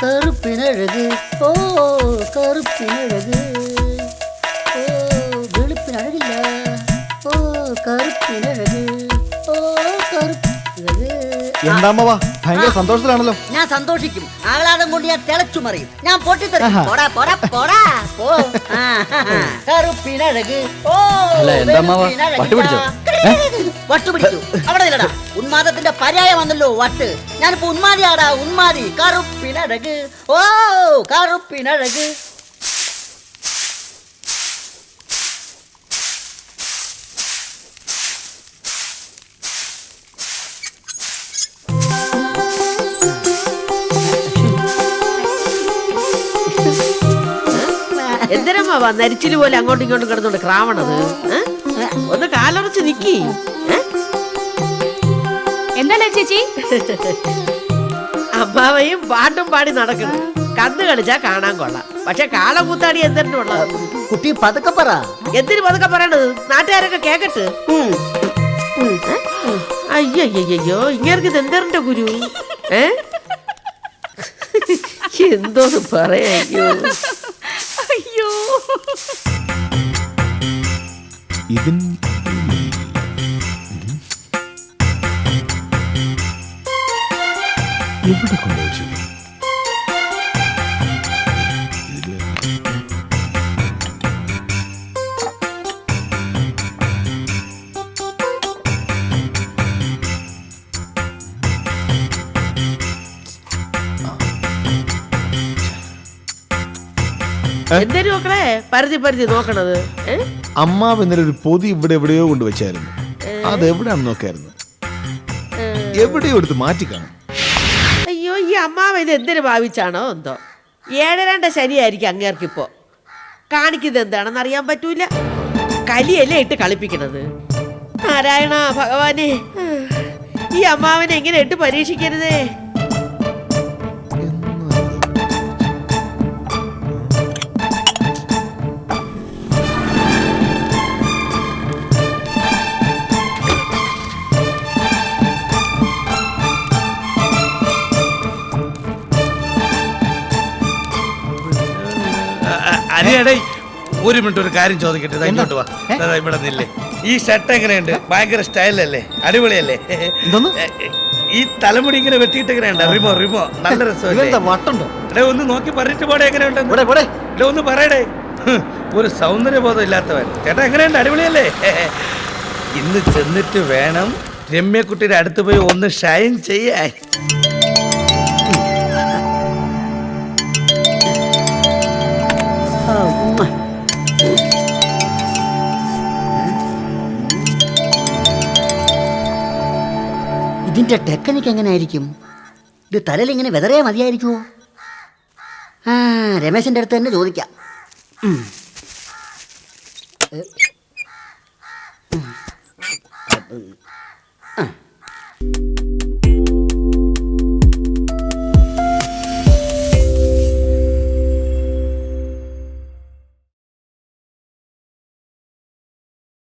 കറുപ്പിനഴക് ഓ കറുപ്പിനഴക് ഓ വെളുപ്പിനഴകില്ല ഓ കറുപ്പിനഴക് ഓ കറുപ്പിനഴക്. എന്താമ്മവാ ഭയങ്കര സന്തോഷത്തിലാണല്ലോ. ഞാൻ സന്തോഷിക്കും, ആഹ്ലാദം കൊണ്ട് ഞാൻ തിളച്ചു മറിയും, ഞാൻ പൊട്ടിത്തെറിക്കും. പോടാ പോടാ പോടാ പോ. കറുപ്പിനഴക് ഓ വട്ടുപിടിച്ചു. അവിടെ നില്ലടാ, ഉന്മാദത്തിന്റെ പര്യായം വന്നല്ലോ വട്ട്. ഞാനിപ്പോ ഉന്മാദിയാടാ ഉന്മാദി. കറുപ്പിനഴക് ഓ കറുപ്പിനഴക്. എന്തിനമ്മാവാ നരിച്ചില് പോലെ അങ്ങോട്ടും ഇങ്ങോട്ടും കിടന്നോണ്ട് ക്രാവണത്? ഒന്ന് കാലുറച്ച് നിക്കി. എന്താ ചേച്ചി? അമ്മാവയും പാട്ടും പാടി നടക്കണം. കന്ന് കളിച്ചാ കാണാൻ കൊള്ളാം, പക്ഷെ കാള കൂത്താടി എന്തിനുള്ള കുട്ടി പതുക്കെ പറ. എന്തിനു പതുക്കെ പറയണത്? നാട്ടുകാരൊക്കെ കേക്കട്ട്. അയ്യോ ഇങ്ങനെ ഇതെന്തറിന്റെ ഗുരു എന്തോന്ന് പറയാ. അയ്യോ ഇതിൻ എവിടെ കൊണ്ടുവച്ചു? എന്തിനു മക്കളെ പരതി നോക്കണത്? അമ്മാവ് ഇന്നലെ ഒരു പൊതി ഇവിടെ എവിടെയോ കൊണ്ടുവച്ചായിരുന്നു. അത് എവിടെയാണെന്ന് നോക്കായിരുന്നു. എവിടെയോ എടുത്ത് മാറ്റിക്കാണും. അയ്യോ ഈ അമ്മാവ ഇത് എന്തിനു ഭാവിച്ചാണോ എന്തോ. 7-2 ശനിയായിരിക്കും അങ്ങേർക്കിപ്പോ. കാണിക്കുന്നത് എന്താണെന്ന് അറിയാൻ പറ്റൂല. കലിയല്ലേ ഇട്ട് കളിപ്പിക്കണത്. നാരായണ ഭഗവാനെ, ഈ അമ്മാവനെ എങ്ങനെ ഇട്ട് പരീക്ഷിക്കരുതേ. അരിയടേ ഒരു മിനിറ്റ് ഒരു കാര്യം ചോദിക്കട്ടെ. ഇങ്ങോട്ട് വാ. ഇവിടെ നില്ലേ. ഈ ഷർട്ട് എങ്ങനെയുണ്ട്? ഭയങ്കര സ്റ്റൈലല്ലേ? അടിപൊളിയല്ലേ? ഈ തലമുടി ഇങ്ങനെ വെട്ടിയിട്ട് എങ്ങനെയുണ്ട്? റിമോ നല്ല രസമല്ലേ? ഒന്ന് നോക്കി പറഞ്ഞിട്ട് പോടെ എങ്ങനെയുണ്ട്? ഒന്ന് പറയടേ. ഒരു സൗന്ദര്യബോധം ഇല്ലാത്തവൻ. ചേട്ടാ എങ്ങനെയുണ്ട്? അടിപൊളിയല്ലേ? ഇന്ന് ചെന്നിട്ട് വേണം രമ്യക്കുട്ടിയുടെ അടുത്ത് പോയി ഒന്ന് ഷൈൻ ചെയ്യാൻ. ഇതിന്റെ ടെക്നിക്ക് എങ്ങനെയായിരിക്കും? ഇത് തലയിൽ ഇങ്ങനെ വെതറിയാൽ മതിയായിരിക്കുമോ? രമേശന്റെ അടുത്ത് തന്നെ ചോദിക്കാം.